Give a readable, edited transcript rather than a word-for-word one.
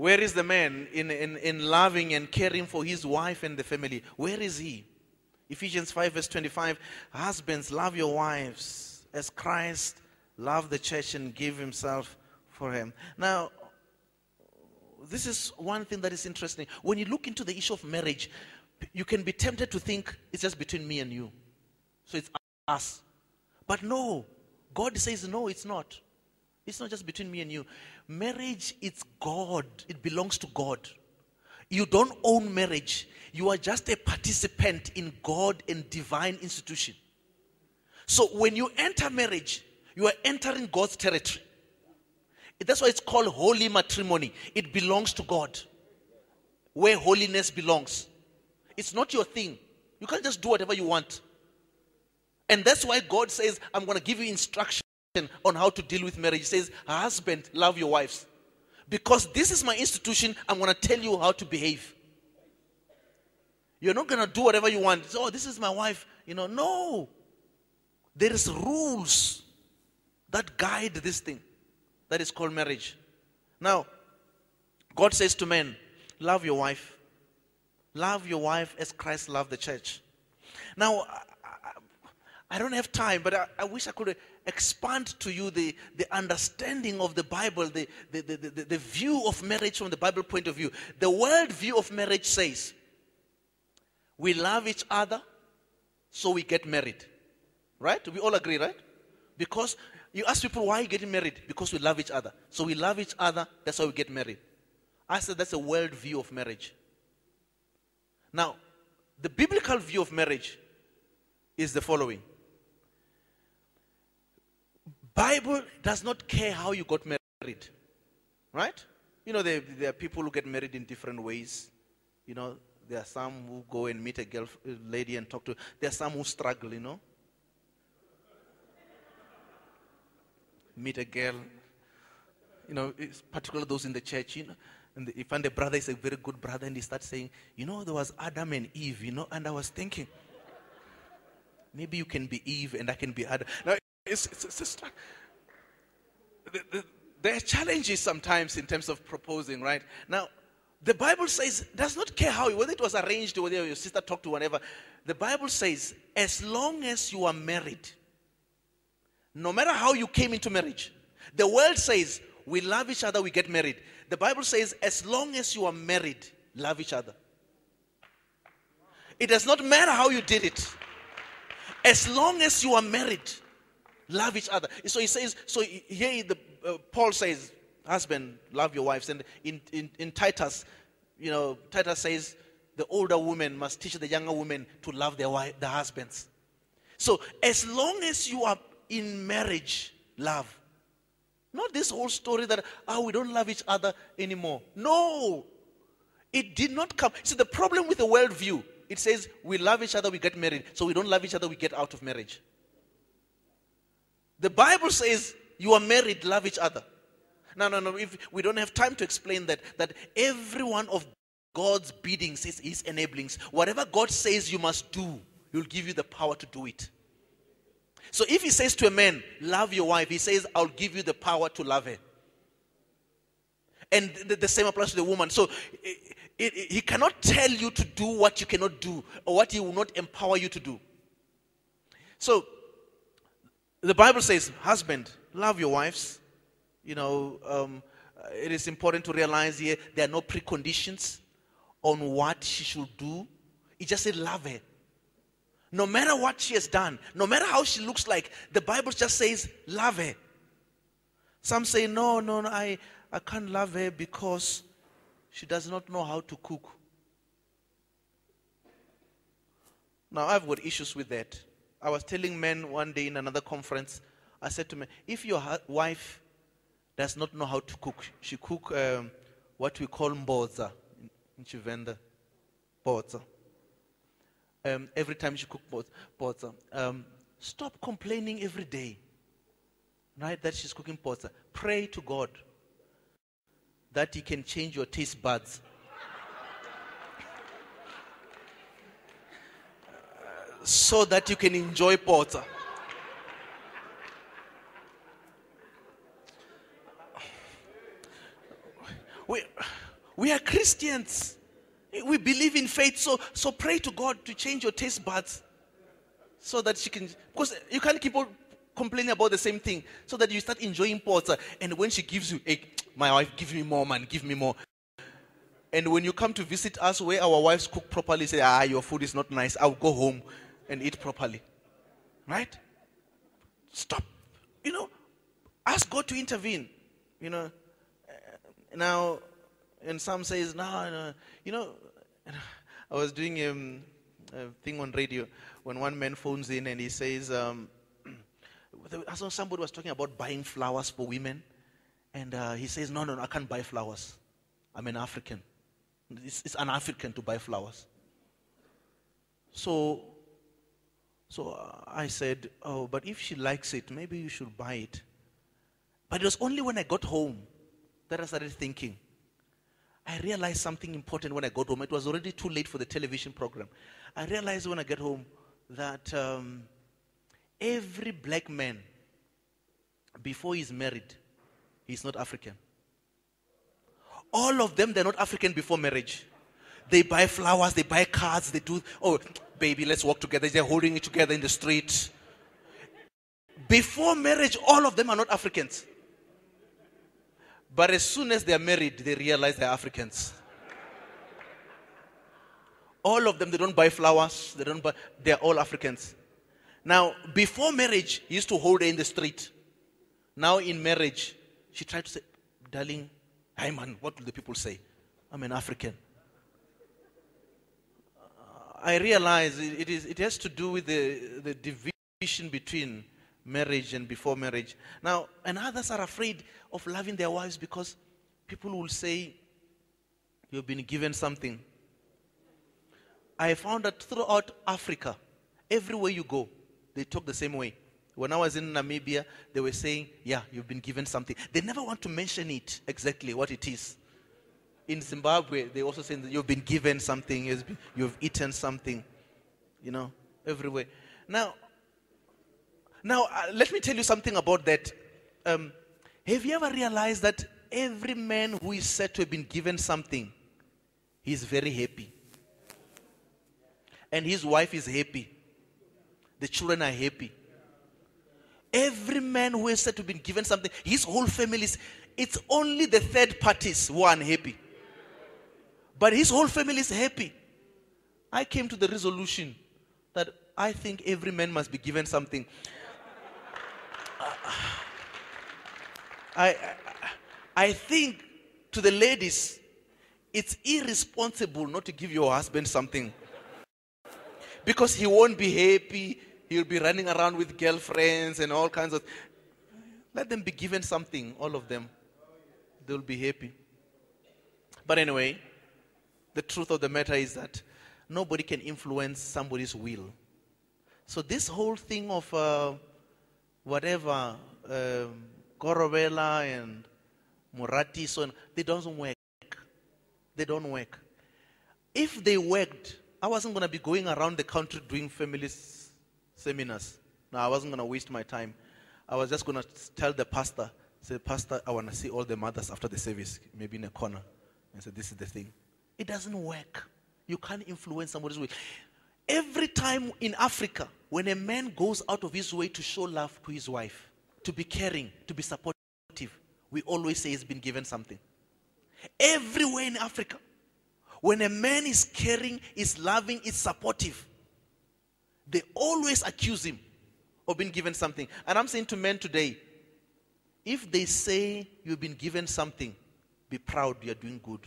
Where is the man in loving and caring for his wife and the family? Where is he? Ephesians 5 verse 25, husbands, love your wives as Christ loved the church and gave himself for him. Now, this is one thing that is interesting. When you look into the issue of marriage, you can be tempted to think it's just between me and you. So it's us. But no, God says no, it's not. It's not just between me and you. Marriage, it's God. It belongs to God. You don't own marriage. You are just a participant in God and divine institution. So when you enter marriage, you are entering God's territory. That's why it's called holy matrimony. It belongs to God. Where holiness belongs. It's not your thing. You can't just do whatever you want. And that's why God says, I'm going to give you instruction on how to deal with marriage. He says, husband, love your wives. Because this is my institution, I'm going to tell you how to behave. You're not going to do whatever you want. Oh, this is my wife. No. There is rules that guide this thing that is called marriage. Now, God says to men, love your wife. Love your wife as Christ loved the church. Now, I don't have time, but I wish I could expand to you the understanding of the Bible, the view of marriage from the Bible point of view. The world view of marriage says, we love each other, so we get married. Right? We all agree, right? Because you ask people, why are you getting married? Because we love each other. So we love each other, that's why we get married. I said that's a world view of marriage. Now, the biblical view of marriage is the following. Bible does not care how you got married. Right? There are people who get married in different ways. There are some who go and meet a lady and talk to her. There are some who struggle, Meet a girl. Particularly those in the church, And you find the brother is a very good brother and he starts saying, there was Adam and Eve, and I was thinking, maybe you can be Eve and I can be Adam. Now, there are challenges sometimes in terms of proposing, right? Now, the Bible says, does not care whether it was arranged or whether your sister talked to whatever. The Bible says, as long as you are married, no matter how you came into marriage, the world says, we love each other, we get married. The Bible says, as long as you are married, love each other. It does not matter how you did it. As long as you are married, love each other. So he says, here Paul says, husband, love your wives. And in Titus, Titus says, the older women must teach the younger women to love their husbands. So as long as you are in marriage, love. Not this whole story that, we don't love each other anymore. No. It did not come. See, the problem with the worldview, it says we love each other, we get married. So we don't love each other, we get out of marriage. The Bible says you are married, love each other. No. If we don't have time to explain that every one of God's biddings is his enablings. Whatever God says you must do, he'll give you the power to do it. So if he says to a man, love your wife, he says, I'll give you the power to love her. And the same applies to the woman. So he cannot tell you to do what you cannot do or what he will not empower you to do. So the Bible says, husband, love your wives. It is important to realize here there are no preconditions on what she should do. He just said, love her. No matter what she has done, no matter how she looks like, the Bible just says, love her. Some say, no, I can't love her because she does not know how to cook. Now, I've got issues with that. I was telling men one day in another conference, I said to men, if your wife does not know how to cook, she cook what we call mboza in Chivenda, boza. Every time she cook potza, stop complaining every day, right, that she's cooking potza. Pray to God that he can change your taste buds. So that you can enjoy potza. We are Christians. We believe in faith. So pray to God to change your taste buds so that she can, because you can't keep on complaining about the same thing, so that you start enjoying pots. And when she gives you, hey, my wife, give me more, man, give me more. And when you come to visit us where our wives cook properly, say, your food is not nice, I'll go home and eat properly. Right? Stop. Ask God to intervene. Now, and some says, no. I was doing a thing on radio when one man phones in and he says, I saw somebody was talking about buying flowers for women. And he says, no, I can't buy flowers. I'm an African. It's un-African to buy flowers. So I said, but if she likes it, maybe you should buy it. But it was only when I got home that I started thinking. I realized something important when I got home. It was already too late for the television program. I realized when I get home that every black man, before he's married, he's not African. All of them, they're not African before marriage. They buy flowers, they buy cards, they do, baby, let's walk together. They're holding it together in the street. Before marriage, all of them are not Africans. But as soon as they're married, they realize they're Africans. All of them, they don't buy flowers, they're all Africans. Now, before marriage, he used to hold her in the street. Now in marriage, she tried to say, darling, hey man, what will the people say? I'm an African. I realize it has to do with the division between marriage and before marriage. Now, and others are afraid of loving their wives because people will say, you've been given something. I found that throughout Africa, everywhere you go, they talk the same way. When I was in Namibia, they were saying, yeah, you've been given something. They never want to mention it exactly what it is. In Zimbabwe, they also say that you've been given something, you've eaten something, everywhere. Now, let me tell you something about that. Have you ever realized that every man who is said to have been given something, he's very happy. And his wife is happy. The children are happy. Every man who is said to have been given something, his whole family it's only the third parties who are unhappy. But his whole family is happy. I came to the resolution that I think every man must be given something. I think to the ladies, it's irresponsible not to give your husband something. Because he won't be happy. He'll be running around with girlfriends and all kinds of... Let them be given something, all of them. They'll be happy. But anyway, the truth of the matter is that nobody can influence somebody's will. So this whole thing of whatever, Gorobela and Murati, so on, they don't work. They don't work. If they worked, I wasn't going to be going around the country doing family seminars. No, I wasn't going to waste my time. I was just going to tell the pastor, say, Pastor, I want to see all the mothers after the service, maybe in a corner. And say, this is the thing. It doesn't work. You can't influence somebody's way. Every time in Africa, when a man goes out of his way to show love to his wife, to be caring, to be supportive, we always say he's been given something. Everywhere in Africa, when a man is caring, is loving, is supportive, they always accuse him of being given something. And I'm saying to men today, if they say you've been given something, be proud, you're doing good.